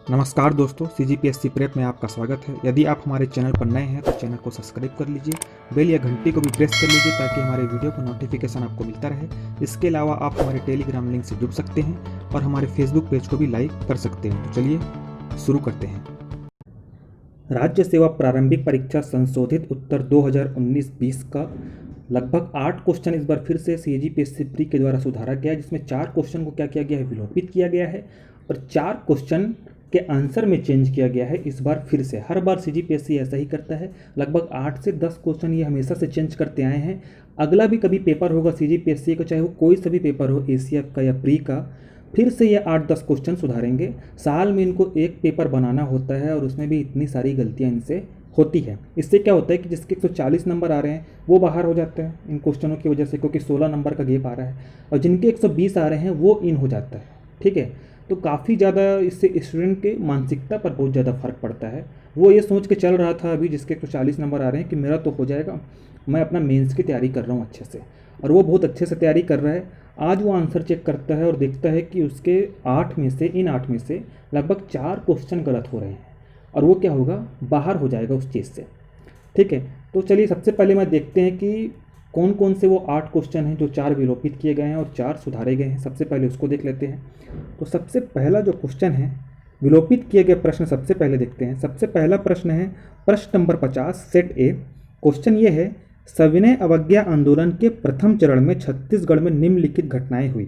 नमस्कार दोस्तों, CGPSC prep में आपका स्वागत है। यदि आप हमारे चैनल पर नए हैं तो चैनल को सब्सक्राइब कर लीजिए, बेल या घंटी को भी प्रेस कर लीजिए ताकि हमारे वीडियो का नोटिफिकेशन आपको मिलता रहे। इसके अलावा आप हमारे टेलीग्राम लिंक से जुड़ सकते हैं और हमारे फेसबुक पेज को भी लाइक कर सकते हैं। तो चलिए शुरू करते हैं। राज्य सेवा प्रारंभिक परीक्षा संशोधित उत्तर 2019-20 का लगभग 8 क्वेश्चन इस बार फिर से CGPSC प्री के द्वारा सुधारा गया है, जिसमें 4 क्वेश्चन को क्या किया गया है, विलोपित किया गया है और 4 क्वेश्चन के आंसर में चेंज किया गया है। इस बार फिर से हर बार CGPSC ऐसा ही करता है, लगभग 8 से 10 क्वेश्चन ये हमेशा से चेंज करते आए हैं। अगला भी कभी पेपर होगा CGPSC का, चाहे वो कोई सा भी पेपर हो, ACF का या प्री का, फिर से ये 8-10 क्वेश्चन सुधारेंगे। साल में इनको एक पेपर बनाना होता है और उसमें भी इतनी सारी गलतियाँ इनसे होती है। इससे क्या होता है कि जिसके 140 नंबर आ रहे हैं वो बाहर हो जाते हैं इन क्वेश्चनों की वजह से, क्योंकि 16 नंबर का गैप आ रहा है, और जिनके 120 आ रहे हैं वो इन हो जाता है। ठीक है, तो काफ़ी ज़्यादा इससे स्टूडेंट के मानसिकता पर बहुत ज़्यादा फर्क पड़ता है। वो ये सोच के चल रहा था अभी जिसके 140 नंबर आ रहे हैं कि मेरा तो हो जाएगा, मैं अपना मेंस की तैयारी कर रहा हूँ अच्छे से, और वो बहुत अच्छे से तैयारी कर रहा है। आज वो आंसर चेक करता है और देखता है कि उसके 8 में से लगभग 4 क्वेश्चन गलत हो रहे हैं, और वो क्या होगा, बाहर हो जाएगा उस चीज़ से। ठीक है, तो चलिए सबसे पहले मैं देखते हैं कि कौन कौन से वो 8 क्वेश्चन हैं जो 4 विलोपित किए गए हैं और 4 सुधारे गए हैं। सबसे पहले उसको देख लेते हैं। तो सबसे पहला जो क्वेश्चन है, विलोपित किए गए प्रश्न सबसे पहले देखते हैं। सबसे पहला प्रश्न है प्रश्न नंबर 50 सेट ए। क्वेश्चन ये है, सविनय अवज्ञा आंदोलन के प्रथम चरण में छत्तीसगढ़ में निम्नलिखित घटनाएं हुई।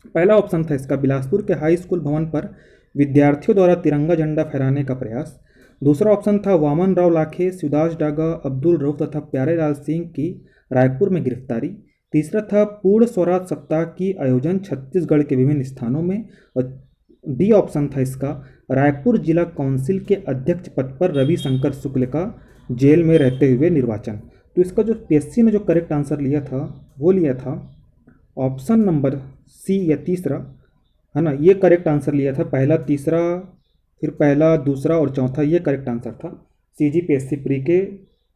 पहला ऑप्शन था इसका, बिलासपुर के हाई स्कूल भवन पर विद्यार्थियों द्वारा तिरंगा झंडा फहराने का प्रयास। दूसरा ऑप्शन था वामन राव लाखे, शिवदास डागा, अब्दुल रऊफ तथा प्यारेलाल सिंह की रायपुर में गिरफ्तारी। तीसरा था पूर्ण स्वराज सप्ताह की आयोजन छत्तीसगढ़ के विभिन्न स्थानों में। और डी ऑप्शन था इसका, रायपुर जिला काउंसिल के अध्यक्ष पद पर रविशंकर शुक्ल का जेल में रहते हुए निर्वाचन। तो इसका जो PSC ने जो करेक्ट आंसर लिया था वो लिया था ऑप्शन नंबर सी या तीसरा, है ना, ये करेक्ट आंसर लिया था। पहला, तीसरा, फिर पहला, दूसरा और चौथा, ये करेक्ट आंसर था CGPSC प्री के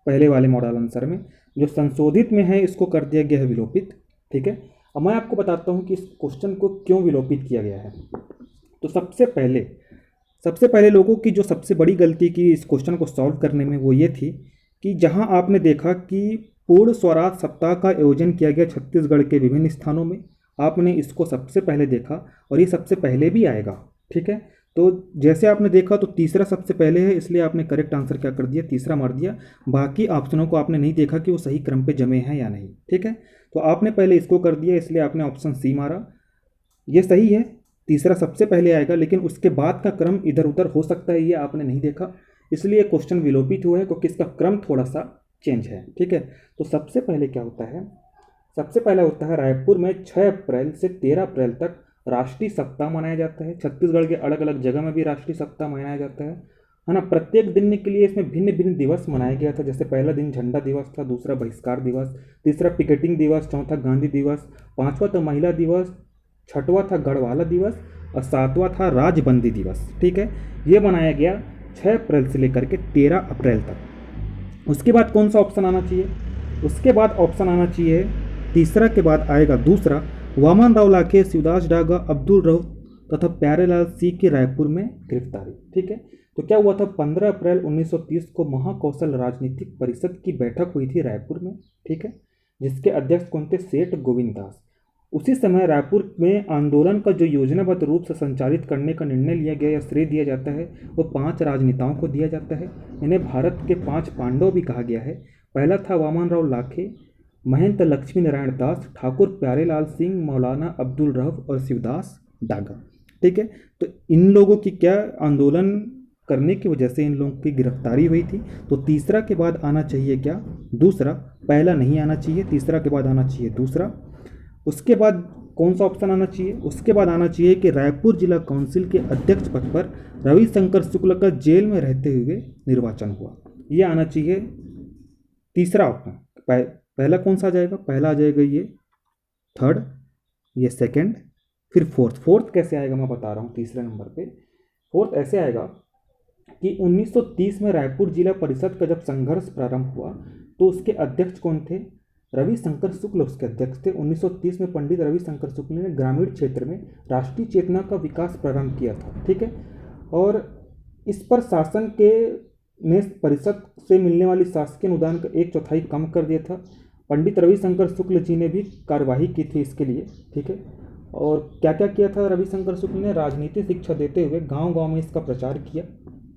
पहले वाले मॉडल आंसर में। जो संशोधित में है इसको कर दिया गया है विलोपित। ठीक है, अब मैं आपको बताता हूँ कि इस क्वेश्चन को क्यों विलोपित किया गया है। तो सबसे पहले लोगों की जो सबसे बड़ी गलती की इस क्वेश्चन को सॉल्व करने में वो ये थी कि जहाँ आपने देखा कि पूर्ण स्वराज सप्ताह का आयोजन किया गया छत्तीसगढ़ के विभिन्न स्थानों में, आपने इसको सबसे पहले देखा और ये सबसे पहले भी आएगा। ठीक है, तो जैसे आपने देखा तो तीसरा सबसे पहले है, इसलिए आपने करेक्ट आंसर क्या कर दिया, तीसरा मार दिया। बाकी ऑप्शनों को आपने नहीं देखा कि वो सही क्रम पे जमे हैं या नहीं। ठीक है, तो आपने पहले इसको कर दिया, इसलिए आपने ऑप्शन सी मारा। ये सही है, तीसरा सबसे पहले आएगा, लेकिन उसके बाद का क्रम इधर उधर हो सकता है, ये आपने नहीं देखा, इसलिए क्वेश्चन विलोपित हुआ है, क्योंकि इसका क्रम थोड़ा सा चेंज है। ठीक है, तो सबसे पहले क्या होता है, सबसे पहला होता है रायपुर में 6 अप्रैल से 13 अप्रैल तक राष्ट्रीय सप्ताह मनाया जाता है। छत्तीसगढ़ के अलग अलग जगह में भी राष्ट्रीय सप्ताह मनाया जाता है ना। प्रत्येक दिन के लिए इसमें भिन्न भिन्न दिवस मनाया गया था। जैसे पहला दिन झंडा दिवस था, दूसरा बहिष्कार दिवस, तीसरा पिकेटिंग दिवस, चौथा गांधी दिवस, पांचवा था महिला दिवस, छठवां था गढ़वाला दिवस और सातवां था राजबंदी दिवस। ठीक है, ये मनाया गया 6 अप्रैल से लेकर के 13 अप्रैल तक। उसके बाद कौन सा ऑप्शन आना चाहिए, उसके बाद ऑप्शन आना चाहिए, तीसरा के बाद आएगा दूसरा, वामन राव लाखे, शिवदास डागा, अब्दुल रऊफ तथा प्यारेलाल सिंह की रायपुर में गिरफ्तारी। ठीक है, तो क्या हुआ था, 15 अप्रैल 1930 को महाकौशल राजनीतिक परिषद की बैठक हुई थी रायपुर में। ठीक है, जिसके अध्यक्ष कौन थे, सेठ गोविंद दास। उसी समय रायपुर में आंदोलन का जो योजनाबद्ध रूप से संचालित करने का निर्णय लिया गया या श्रेय दिया जाता है वो 5 राजनेताओं को दिया जाता है। इन्हें भारत के 5 पांडव भी कहा गया है। पहला था वामन राव लाखे, महंत लक्ष्मी नारायण दास, ठाकुर प्यारेलाल सिंह, मौलाना अब्दुल रऊफ और शिवदास डागा। ठीक है, तो इन लोगों की क्या आंदोलन करने की वजह से इन लोगों की गिरफ्तारी हुई थी। तो तीसरा के बाद आना चाहिए क्या, दूसरा, पहला नहीं आना चाहिए, तीसरा के बाद आना चाहिए दूसरा। उसके बाद कौन सा ऑप्शन आना चाहिए, उसके बाद आना चाहिए कि रायपुर जिला काउंसिल के अध्यक्ष पद पर रविशंकर शुक्ल का जेल में रहते हुए निर्वाचन हुआ। ये आना चाहिए तीसरा ऑप्शन। पहला कौन सा आ जाएगा, पहला आ जाएगा ये थर्ड, ये सेकंड, फिर फोर्थ कैसे आएगा मैं बता रहा हूँ। तीसरे नंबर पे फोर्थ ऐसे आएगा कि 1930 में रायपुर जिला परिषद का जब संघर्ष प्रारंभ हुआ तो उसके अध्यक्ष कौन थे, रविशंकर शुक्ल उसके अध्यक्ष थे। 1930 में पंडित रविशंकर शुक्ल ने ग्रामीण क्षेत्र में राष्ट्रीय चेतना का विकास प्रारंभ किया था। ठीक है, और इस पर शासन के ने परिषद से मिलने वाली शासकीय अनुदान का 1/4 कम कर दिया था। पंडित रविशंकर शुक्ल जी ने भी कार्यवाही की थी इसके लिए, ठीक है। और क्या क्या किया था रविशंकर शुक्ल ने? राजनीति शिक्षा देते हुए गांव गांव में इसका प्रचार किया,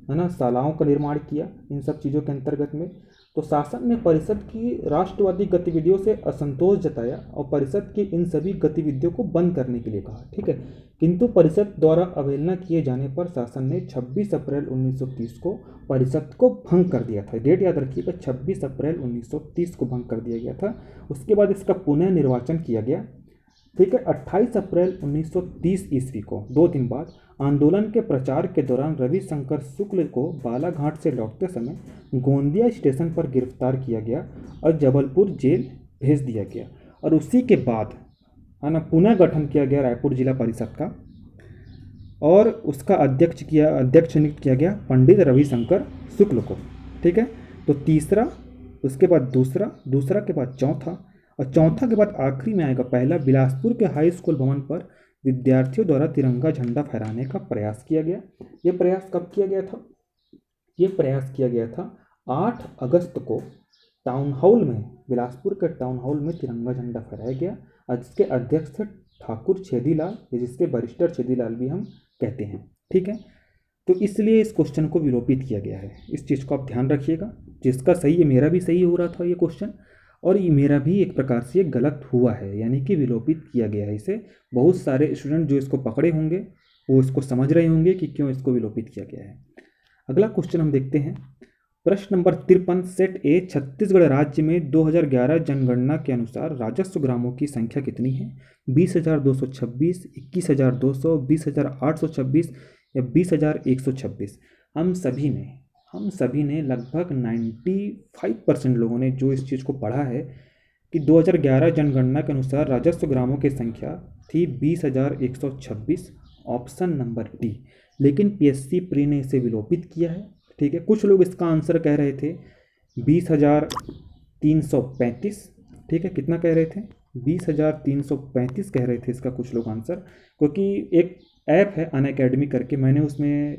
है ना, शालाओं का निर्माण किया इन सब चीज़ों के अंतर्गत में। तो शासन ने परिषद की राष्ट्रवादी गतिविधियों से असंतोष जताया और परिषद की इन सभी गतिविधियों को बंद करने के लिए कहा, ठीक है। किंतु परिषद द्वारा अवहेलना किए जाने पर शासन ने 26 अप्रैल 1930 को परिषद को भंग कर दिया था। डेट याद रखिएगा, 26 अप्रैल 1930 को भंग कर दिया गया था। उसके बाद इसका पुनः निर्वाचन किया गया, ठीक है। 28 अप्रैल 1930 ईस्वी को 2 दिन बाद आंदोलन के प्रचार के दौरान रविशंकर शुक्ल को बालाघाट से लौटते समय गोंदिया स्टेशन पर गिरफ्तार किया गया और जबलपुर जेल भेज दिया गया। और उसी के बाद, है ना, पुनः गठन किया गया रायपुर जिला परिषद का और उसका अध्यक्ष नियुक्त किया गया पंडित रविशंकर शुक्ल को, ठीक है। तो तीसरा, उसके बाद दूसरा के बाद चौथा, और चौथा के बाद आखिरी में आएगा पहला। बिलासपुर के हाई स्कूल भवन पर विद्यार्थियों द्वारा तिरंगा झंडा फहराने का प्रयास किया गया। ये प्रयास कब किया गया था? ये प्रयास किया गया था 8 अगस्त को टाउन हॉल में, बिलासपुर के टाउन हॉल में तिरंगा झंडा फहराया गया और जिसके अध्यक्ष थे ठाकुर छेदीलाल, जिसके बैरिस्टर छेदीलाल भी हम कहते हैं, ठीक है। तो इसलिए इस क्वेश्चन को विलोपित किया गया है। इस चीज़ को आप ध्यान रखिएगा। जिसका सही है, मेरा भी सही हो रहा था ये क्वेश्चन, और ये मेरा भी एक प्रकार से गलत हुआ है, यानी कि विलोपित किया गया है इसे। बहुत सारे स्टूडेंट जो इसको पकड़े होंगे वो इसको समझ रहे होंगे कि क्यों इसको विलोपित किया गया है। अगला क्वेश्चन हम देखते हैं। प्रश्न नंबर 53 सेट ए, छत्तीसगढ़ राज्य में 2011 जनगणना के अनुसार राजस्व ग्रामों की संख्या कितनी है? 20,226, 21,200, 20,826 या 20,126? हम सभी ने लगभग 95% लोगों ने जो इस चीज़ को पढ़ा है कि 2011 जनगणना के अनुसार राजस्व ग्रामों की संख्या थी 20,126, ऑप्शन नंबर डी। लेकिन पीएससी प्री ने इसे विलोपित किया है, ठीक है। कुछ लोग इसका आंसर कह रहे थे 20,335, ठीक है। कितना कह रहे थे? 20,335 कह रहे थे इसका कुछ लोग आंसर, क्योंकि एक ऐप है अनअकैडमी करके, मैंने उसमें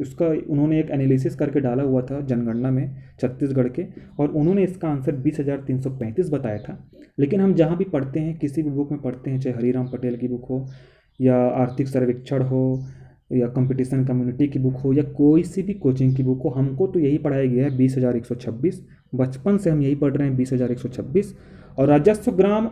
उसका उन्होंने एक एनालिसिस करके डाला हुआ था जनगणना में छत्तीसगढ़ के, और उन्होंने इसका आंसर 20,335 बताया था। लेकिन हम जहाँ भी पढ़ते हैं, किसी भी बुक में पढ़ते हैं, चाहे हरिराम पटेल की बुक हो या आर्थिक सर्वेक्षण हो या कंपटीशन कम्युनिटी की बुक हो या कोई सी भी कोचिंग की बुक हो, हमको तो यही पढ़ाया गया है 20,126। बचपन से हम यही पढ़ रहे हैं 20,126। और राजस्व ग्राम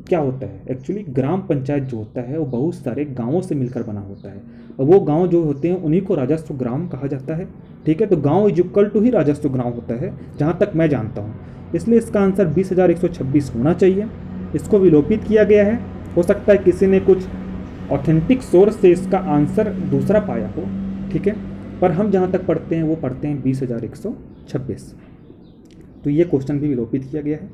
क्या होता है? एक्चुअली ग्राम पंचायत जो होता है वो बहुत सारे गांवों से मिलकर बना होता है, और वो गांव जो होते हैं उन्हीं को राजस्व ग्राम कहा जाता है, ठीक है। तो गांव इज इक्वल टू ही राजस्व ग्राम होता है, जहां तक मैं जानता हूं। इसलिए इसका आंसर 20,126 होना चाहिए। इसको विलोपित किया गया है। हो सकता है किसी ने कुछ ऑथेंटिक सोर्स से इसका आंसर दूसरा पाया हो, ठीक है, पर हम जहाँ तक पढ़ते हैं वो पढ़ते हैं 20,126। तो ये क्वेश्चन भी विलोपित किया गया है।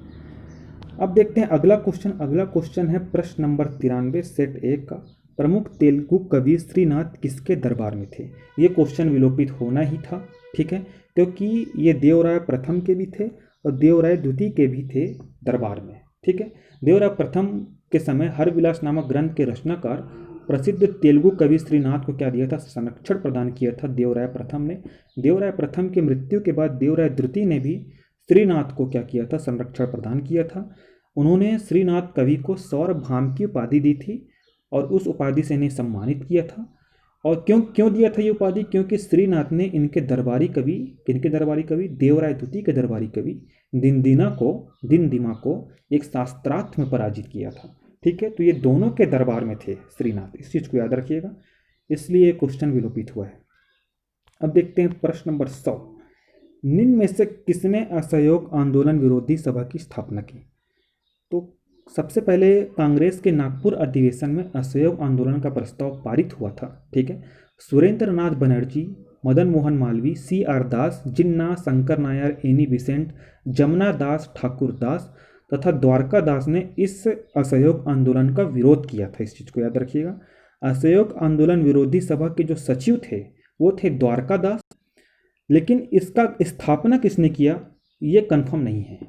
अब देखते हैं अगला क्वेश्चन है प्रश्न नंबर 93 सेट 1 का। प्रमुख तेलुगु कवि श्रीनाथ किसके दरबार में थे? ये क्वेश्चन विलोपित होना ही था, ठीक है, क्योंकि ये देवराय प्रथम के भी थे और देवराय द्वितीय के भी थे दरबार में, ठीक है। देवराय प्रथम के समय हरविलास नामक ग्रंथ के रचनाकार प्रसिद्ध तेलुगु कवि श्रीनाथ को क्या दिया था? संरक्षण प्रदान किया था देवराय प्रथम ने। देवराय प्रथम की मृत्यु के बाद देवराय द्वितीय ने भी श्रीनाथ को क्या किया था? संरक्षण प्रदान किया था। उन्होंने श्रीनाथ कवि को सौरभाम की उपाधि दी थी और उस उपाधि से इन्हें सम्मानित किया था। और क्यों दिया था ये उपाधि? क्योंकि श्रीनाथ ने इनके दरबारी कवि, किनके दरबारी कवि? देवराय द्वितीय के दरबारी कवि दिनदिमा को एक शास्त्रार्थ में पराजित किया था, ठीक है। तो ये दोनों के दरबार में थे श्रीनाथ, इस चीज़ को याद रखिएगा, इसलिए क्वेश्चन विलोपित हुआ है। अब देखते हैं प्रश्न नंबर 100। निम्न में से किसने असहयोग आंदोलन विरोधी सभा की स्थापना की? तो सबसे पहले कांग्रेस के नागपुर अधिवेशन में असहयोग आंदोलन का प्रस्ताव पारित हुआ था, ठीक है। सुरेंद्र नाथ बनर्जी, मदन मोहन मालवीय, CR दास, जिन्ना, शंकर नायर, एनी बिसेंट, जमुना दास, ठाकुर दास तथा द्वारका दास ने इस असहयोग आंदोलन का विरोध किया था। इस चीज़ को याद रखिएगा। असहयोग आंदोलन विरोधी सभा के जो सचिव थे वो थे द्वारका दास, लेकिन इसका स्थापना किसने किया ये कंफर्म नहीं है।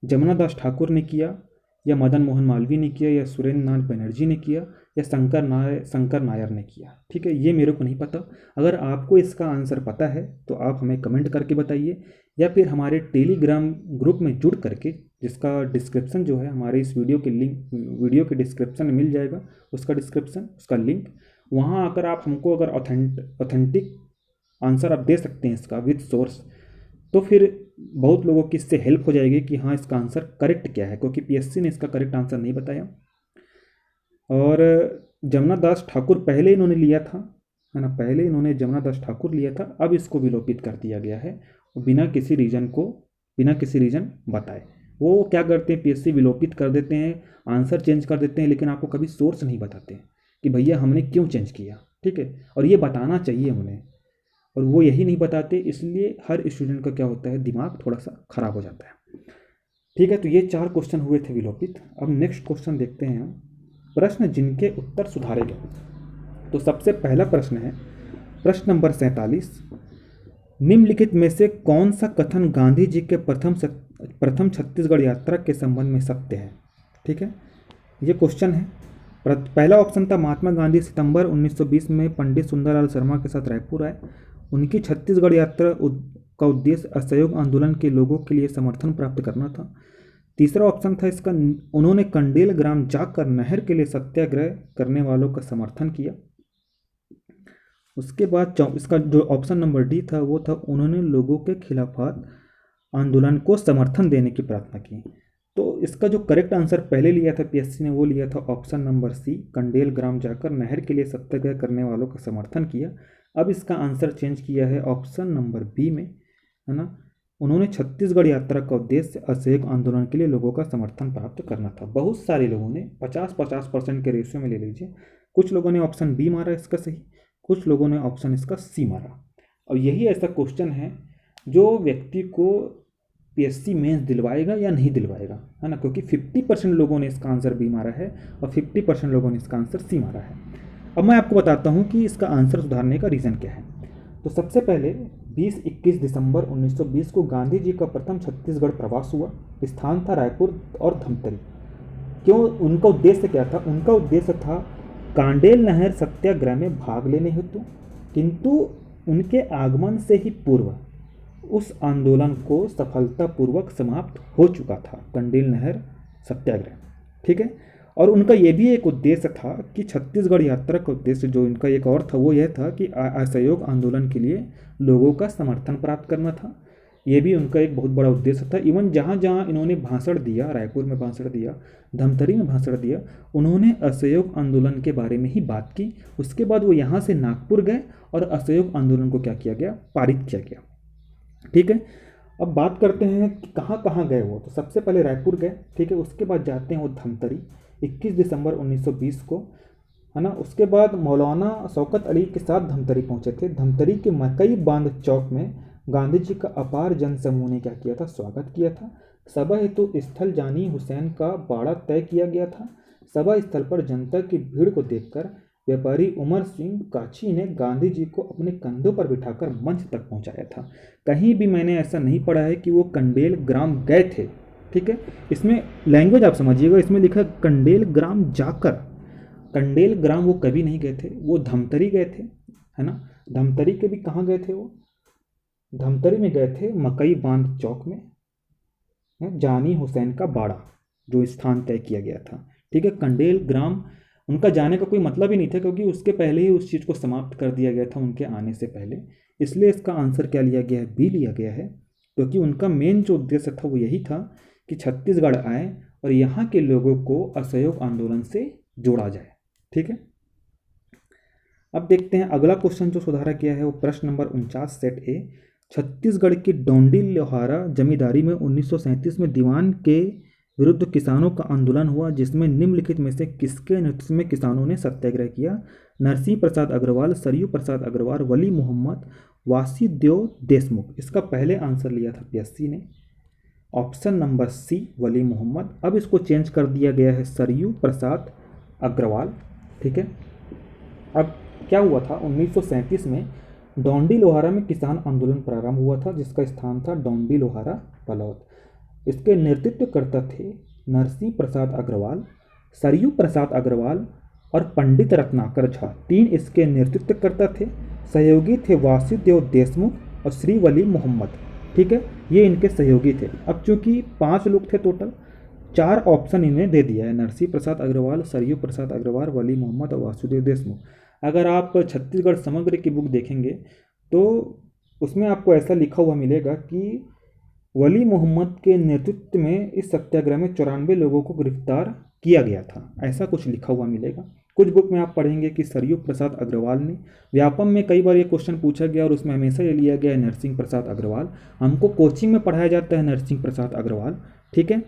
जमुना दास ठाकुर ने किया या मदन मोहन मालवीय ने किया, या सुरेंद्र नाथ बनर्जी ने किया, या शंकर नायर ने किया। ठीक है, ये मेरे को नहीं पता। अगर आपको इसका आंसर पता है तो आप हमें कमेंट करके बताइए, या फिर हमारे टेलीग्राम ग्रुप में जुड़ करके, जिसका डिस्क्रिप्शन जो है हमारे इस वीडियो के डिस्क्रिप्शन में मिल जाएगा, उसका लिंक, वहाँ आकर आप हमको अगर ऑथेंटिक आंसर आप दे सकते हैं इसका विद सोर्स, तो फिर बहुत लोगों की इससे हेल्प हो जाएगी कि हाँ इसका आंसर करेक्ट क्या है, क्योंकि पीएससी ने इसका करेक्ट आंसर नहीं बताया। और जमुना दास ठाकुर पहले इन्होंने लिया था, है ना, पहले इन्होंने जमुना दास ठाकुर लिया था, अब इसको विलोपित कर दिया गया है बिना किसी रीजन बताए। वो क्या करते हैं, पीएससी विलोपित कर देते हैं, आंसर चेंज कर देते हैं, लेकिन आपको कभी सोर्स नहीं बताते कि भैया हमने क्यों चेंज किया। ठीक है, और ये बताना चाहिए उन्हें, और वो यही नहीं बताते, इसलिए हर स्टूडेंट का क्या होता है, दिमाग थोड़ा सा खराब हो जाता है। ठीक है, तो ये 4 क्वेश्चन हुए थे विलोपित। अब नेक्स्ट क्वेश्चन देखते हैं हम, प्रश्न जिनके उत्तर सुधारे गए। तो सबसे पहला प्रश्न है प्रश्न नंबर 47, निम्नलिखित में से कौन सा कथन गांधी जी के प्रथम छत्तीसगढ़ यात्रा के संबंध में सत्य है। ठीक है, ये क्वेश्चन है। पहला ऑप्शन था महात्मा गांधी सितंबर 1920 में पंडित सुंदरलाल शर्मा के साथ रायपुर आए। उनकी छत्तीसगढ़ यात्रा का उद्देश्य असहयोग आंदोलन के लोगों के लिए समर्थन प्राप्त करना था। तीसरा ऑप्शन था इसका, उन्होंने कंडेल ग्राम जाकर नहर के लिए सत्याग्रह करने वालों का समर्थन किया। उसके बाद इसका जो ऑप्शन नंबर डी था वो था, उन्होंने लोगों के खिलाफत आंदोलन को समर्थन देने की प्रार्थना की। तो इसका जो करेक्ट आंसर पहले लिया था पीएससी ने, वो लिया था ऑप्शन नंबर सी, कंडेल ग्राम जाकर नहर के लिए सत्याग्रह करने वालों का समर्थन किया। अब इसका आंसर चेंज किया है ऑप्शन नंबर बी में, है ना, उन्होंने छत्तीसगढ़ यात्रा का उद्देश्य असहयोग आंदोलन के लिए लोगों का समर्थन प्राप्त करना था। बहुत सारे लोगों ने 50-50% के रेशियो में ले लीजिए, कुछ लोगों ने ऑप्शन बी मारा इसका सही, कुछ लोगों ने ऑप्शन इसका सी मारा। और यही ऐसा क्वेश्चन है जो व्यक्ति को पीएससी मेंस दिलवाएगा या नहीं दिलवाएगा, है ना, क्योंकि 50% लोगों ने इसका आंसर बी मारा है और 50% लोगों ने इसका आंसर सी मारा है। अब मैं आपको बताता हूँ कि इसका आंसर सुधारने का रीज़न क्या है। तो सबसे पहले 20-21 दिसंबर 1920 को गांधी जी का प्रथम छत्तीसगढ़ प्रवास हुआ। स्थान था रायपुर और धमतरी। क्यों, उनका उद्देश्य क्या था? उनका उद्देश्य था कांडेल नहर सत्याग्रह में भाग लेने हेतु, किंतु उनके आगमन से ही पूर्व उस आंदोलन को सफलतापूर्वक समाप्त हो चुका था, कंडेल नहर सत्याग्रह। ठीक है, और उनका ये भी एक उद्देश्य था कि छत्तीसगढ़ यात्रा का उद्देश्य जो इनका एक और था वो यह था कि असहयोग आंदोलन के लिए लोगों का समर्थन प्राप्त करना था। ये भी उनका एक बहुत बड़ा उद्देश्य था। इवन जहाँ जहाँ इन्होंने भाषण दिया, रायपुर में भाषण दिया, धमतरी में भाषण दिया, उन्होंने असहयोग आंदोलन के बारे में ही बात की। उसके बाद वो यहाँ से नागपुर गए और असहयोग आंदोलन को क्या किया गया, पारित किया गया। ठीक है, अब बात करते हैं कि कहाँ कहाँ गए वो। तो सबसे पहले रायपुर गए, ठीक है, उसके बाद जाते हैं वो धमतरी 21 दिसंबर 1920 को, है ना। उसके बाद मौलाना शौकत अली के साथ धमतरी पहुंचे थे। धमतरी के मकई बांध चौक में गांधी जी का अपार जन समूह ने क्या किया था, स्वागत किया था। सभा हेतु स्थल जानी हुसैन का बाड़ा तय किया गया था। सभा स्थल पर जनता की भीड़ को देखकर व्यापारी उमर सिंह काछी ने गांधी जी को अपने कंधों पर बिठाकर मंच तक पहुंचाया था। कहीं भी मैंने ऐसा नहीं पढ़ा है कि वो कंडेल ग्राम गए थे। ठीक है, इसमें लैंग्वेज आप समझिएगा, इसमें लिखा कंडेल ग्राम जाकर। कंडेल ग्राम वो कभी नहीं गए थे, वो धमतरी गए थे, है ना। धमतरी के भी कहाँ गए थे वो, धमतरी में गए थे मकई बांध चौक में, जानी हुसैन का बाड़ा जो स्थान तय किया गया था। ठीक है, कंडेल ग्राम उनका जाने का कोई मतलब ही नहीं था, क्योंकि उसके पहले ही उस चीज़ को समाप्त कर दिया गया था उनके आने से पहले। इसलिए इसका आंसर क्या लिया गया है, बी लिया गया है, क्योंकि उनका मेन जो उद्देश्य था वो यही था कि छत्तीसगढ़ आए और यहाँ के लोगों को असहयोग आंदोलन से जोड़ा जाए। ठीक है, अब देखते हैं अगला क्वेश्चन जो सुधारा गया है वो प्रश्न नंबर 49 सेट ए। छत्तीसगढ़ की डोंडी लोहारा जमींदारी में 1937 में दीवान के विरुद्ध किसानों का आंदोलन हुआ, जिसमें निम्नलिखित में से किसके नेतृत्व में किसानों ने सत्याग्रह किया? नरसिंह प्रसाद अग्रवाल, सरयू प्रसाद अग्रवाल, वली मोहम्मद, वासुदेव देशमुख। इसका पहले आंसर लिया था पीएससी ने, ऑप्शन नंबर सी वली मोहम्मद। अब इसको चेंज कर दिया गया है सरयू प्रसाद अग्रवाल। ठीक है, अब क्या हुआ था, 1937 में डोंडी लोहारा में किसान आंदोलन प्रारंभ हुआ था, जिसका स्थान था डोंडी लोहारा बलौद। इसके नेतृत्वकर्ता थे नरसिंह प्रसाद अग्रवाल, सरयू प्रसाद अग्रवाल और पंडित रत्नाकर झा, 3 इसके नेतृत्वकर्ता थे। सहयोगी थे वासुदेव देशमुख और श्रीवली मोहम्मद। ठीक है, ये इनके सहयोगी थे। अब चूंकि 5 लोग थे टोटल, 4 ऑप्शन इन्हें दे दिया है, नरसिंह प्रसाद अग्रवाल, सरयू प्रसाद अग्रवाल, वली मोहम्मद और वासुदेव देशमुख। अगर आप छत्तीसगढ़ समग्र की बुक देखेंगे तो उसमें आपको ऐसा लिखा हुआ मिलेगा कि वली मोहम्मद के नेतृत्व में इस सत्याग्रह में 94 लोगों को गिरफ्तार किया गया था, ऐसा कुछ लिखा हुआ मिलेगा। कुछ बुक में आप पढ़ेंगे कि सरयू प्रसाद अग्रवाल ने, व्यापम में कई बार ये क्वेश्चन पूछा गया और उसमें हमेशा ये लिया गया है नरसिंह प्रसाद अग्रवाल। हमको कोचिंग में पढ़ाया जाता है नरसिंह प्रसाद अग्रवाल। ठीक है,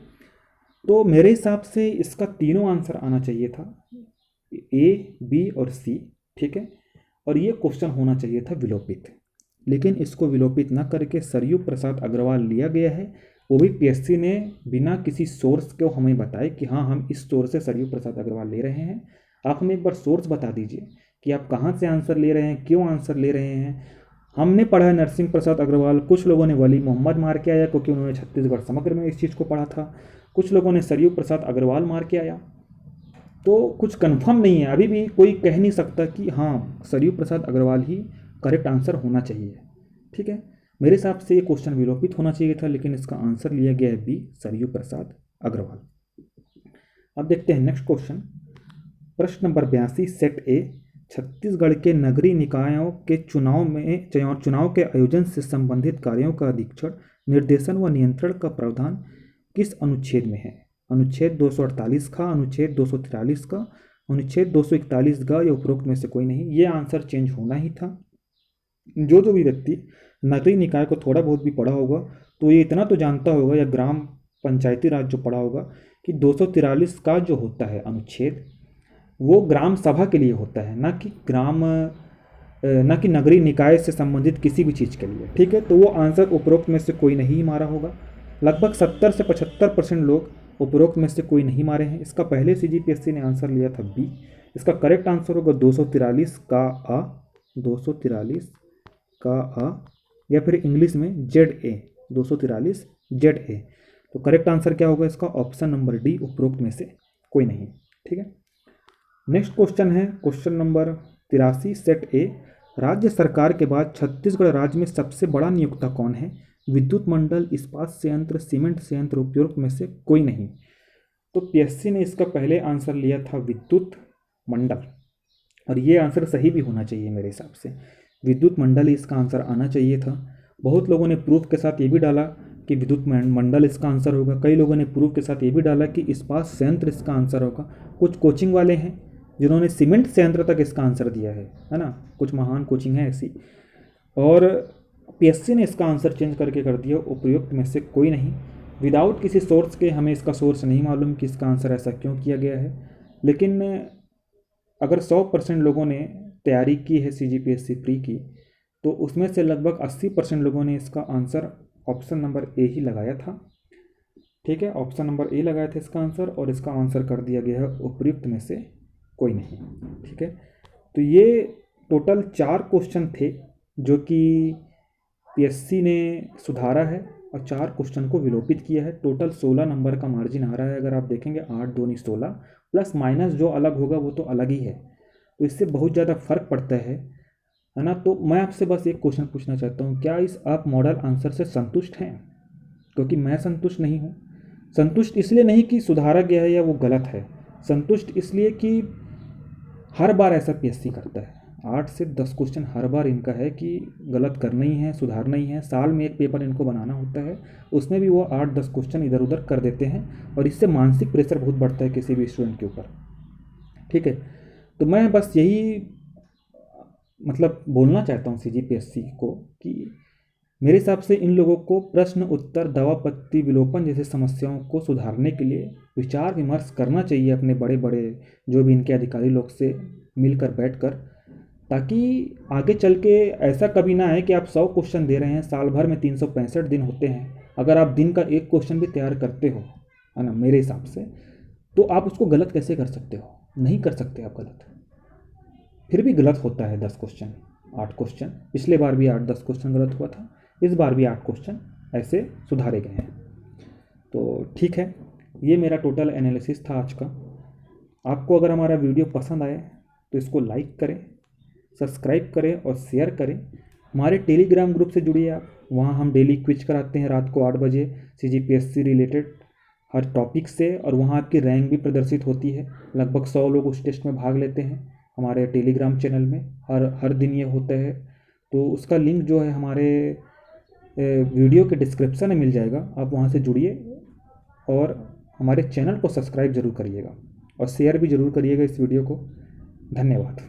तो मेरे हिसाब से इसका तीनों आंसर आना चाहिए था, ए, बी और सी। ठीक है, और ये क्वेश्चन होना चाहिए था विलोपित, लेकिन इसको विलोपित न करके सरयू प्रसाद अग्रवाल लिया गया है। वो भी पीएससी ने बिना किसी सोर्स को हमें बताए कि हाँ हम इस सोर्स से सरयू प्रसाद अग्रवाल ले रहे हैं। आप हमें एक बार सोर्स बता दीजिए कि आप कहाँ से आंसर ले रहे हैं, क्यों आंसर ले रहे हैं। हमने पढ़ा है नरसिंह प्रसाद अग्रवाल, कुछ लोगों ने वली मोहम्मद मार के आया क्योंकि उन्होंने छत्तीसगढ़ समग्र में इस चीज़ को पढ़ा था, कुछ लोगों ने सरयू प्रसाद अग्रवाल मार के आया। तो कुछ कंफर्म नहीं है, अभी भी कोई कह नहीं सकता कि हाँ सरयू प्रसाद अग्रवाल ही करेक्ट आंसर होना चाहिए। ठीक है, मेरे हिसाब से ये क्वेश्चन विलोपित होना चाहिए था, लेकिन इसका आंसर लिया गया है बी, सरयू प्रसाद अग्रवाल। अब देखते हैं नेक्स्ट क्वेश्चन, प्रश्न नंबर 82 सेट ए, छत्तीसगढ़ के नगरीय निकायों के चुनाव के आयोजन से संबंधित कार्यों का अधीक्षण, निर्देशन व नियंत्रण का प्रावधान किस अनुच्छेद में है? अनुच्छेद 248 का, अनुच्छेद 243 का, अनुच्छेद 241 का, या उपरोक्त में से कोई नहीं। ये आंसर चेंज होना ही था। जो भी व्यक्ति नगरीय निकाय को थोड़ा बहुत भी पढ़ा होगा तो ये इतना तो जानता होगा, या ग्राम पंचायती राज जो पढ़ा होगा, कि 243 का जो होता है अनुच्छेद वो ग्राम सभा के लिए होता है, ना कि नगरीय निकाय से संबंधित किसी भी चीज़ के लिए। ठीक है, तो वो आंसर उपरोक्त में से कोई नहीं मारा होगा। लगभग 70 से 75% लोग उपरोक्त में से कोई नहीं मारे हैं। इसका पहले सीजीपीएससी ने आंसर लिया था बी। इसका करेक्ट आंसर होगा 243 का आ, 243 का आ, या फिर इंग्लिश में ZA, 243 ZA। तो करेक्ट आंसर क्या होगा इसका? ऑप्शन नंबर डी, उपरोक्त में से कोई नहीं। ठीक है, नेक्स्ट क्वेश्चन है क्वेश्चन नंबर 83 सेट ए, राज्य सरकार के बाद छत्तीसगढ़ राज्य में सबसे बड़ा नियोक्ता कौन है? विद्युत मंडल, इस्पात संयंत्र, सीमेंट संयंत्र, उपयोग में से कोई नहीं। तो पीएससी ने इसका पहले आंसर लिया था विद्युत मंडल, और ये आंसर सही भी होना चाहिए मेरे हिसाब से। विद्युत मंडल ही इसका आंसर आना चाहिए था। बहुत लोगों ने प्रूफ के साथ ये भी डाला कि विद्युत मंडल इसका आंसर होगा, कई लोगों ने प्रूफ के साथ ये भी डाला कि इस्पात संयंत्र इसका आंसर होगा। कुछ कोचिंग वाले हैं जिन्होंने सीमेंट संयंत्र तक इसका आंसर दिया है ना, कुछ महान कोचिंग है ऐसी। और पीएससी ने इसका आंसर चेंज करके कर दिया उपयुक्त में से कोई नहीं। विदाउट किसी सोर्स के, हमें इसका सोर्स नहीं मालूम कि इसका आंसर ऐसा क्यों किया गया है, लेकिन अगर 100% लोगों ने तैयारी की है सीजीपीएससी प्री की, तो उसमें से लगभग 80% लोगों ने इसका आंसर ऑप्शन नंबर ए ही लगाया था। ठीक है, ऑप्शन नंबर ए लगाया था इसका आंसर, और इसका आंसर कर दिया गया है उपयुक्त में से कोई नहीं। ठीक है, तो ये टोटल 4 क्वेश्चन थे जो कि पीएससी ने सुधारा है, और 4 क्वेश्चन को विलोपित किया है। टोटल 16 नंबर का मार्जिन आ रहा है। अगर आप देखेंगे 8 दूनी 16, प्लस माइनस जो अलग होगा वो तो अलग ही है, तो इससे बहुत ज़्यादा फर्क पड़ता है ना। तो मैं आपसे बस एक क्वेश्चन पूछना चाहता हूँ, क्या आप मॉडल आंसर से संतुष्ट हैं? क्योंकि मैं संतुष्ट नहीं हूँ। संतुष्ट इसलिए नहीं कि सुधारा गया है या वो गलत है, संतुष्ट इसलिए कि हर बार ऐसा पीएससी करता है। 8 से 10 क्वेश्चन हर बार इनका है कि गलत करना ही है, सुधारना ही है। साल में एक पेपर इनको बनाना होता है, उसमें भी वो 8-10 क्वेश्चन इधर उधर कर देते हैं, और इससे मानसिक प्रेशर बहुत बढ़ता है किसी भी स्टूडेंट के ऊपर। ठीक है, तो मैं बस यही मतलब बोलना चाहता हूँ सीजीपीएससी को कि मेरे हिसाब से इन लोगों को प्रश्न उत्तर, दवापत्ति, विलोपन जैसे समस्याओं को सुधारने के लिए विचार विमर्श करना चाहिए अपने बड़े बड़े जो भी इनके अधिकारी लोग से मिलकर बैठकर, ताकि आगे चल के ऐसा कभी ना है कि आप 100 क्वेश्चन दे रहे हैं, साल भर में 365 दिन होते हैं, अगर आप दिन का एक क्वेश्चन भी तैयार करते हो, है ना, मेरे हिसाब से, तो आप उसको गलत कैसे कर सकते हो? नहीं कर सकते आप गलत। फिर भी गलत होता है 10 क्वेश्चन, 8 क्वेश्चन। पिछले बार भी 8-10 क्वेश्चन गलत हुआ था, इस बार भी 8 क्वेश्चन ऐसे सुधारे गए हैं। तो ठीक है, ये मेरा टोटल एनालिसिस था आज का। आपको अगर हमारा वीडियो पसंद आए तो इसको लाइक करें, सब्सक्राइब करें और शेयर करें। हमारे टेलीग्राम ग्रुप से जुड़िए आप, वहाँ हम डेली क्विज कराते हैं रात को 8 बजे CGPSC रिलेटेड हर टॉपिक से, और वहाँ आपकी रैंक भी प्रदर्शित होती है। लगभग 100 लोग उस टेस्ट में भाग लेते हैं हमारे टेलीग्राम चैनल में, हर दिन ये होता है। तो उसका लिंक जो है हमारे वीडियो के डिस्क्रिप्शन में मिल जाएगा, आप वहाँ से जुड़िए और हमारे चैनल को सब्सक्राइब ज़रूर करिएगा और शेयर भी ज़रूर करिएगा इस वीडियो को। धन्यवाद।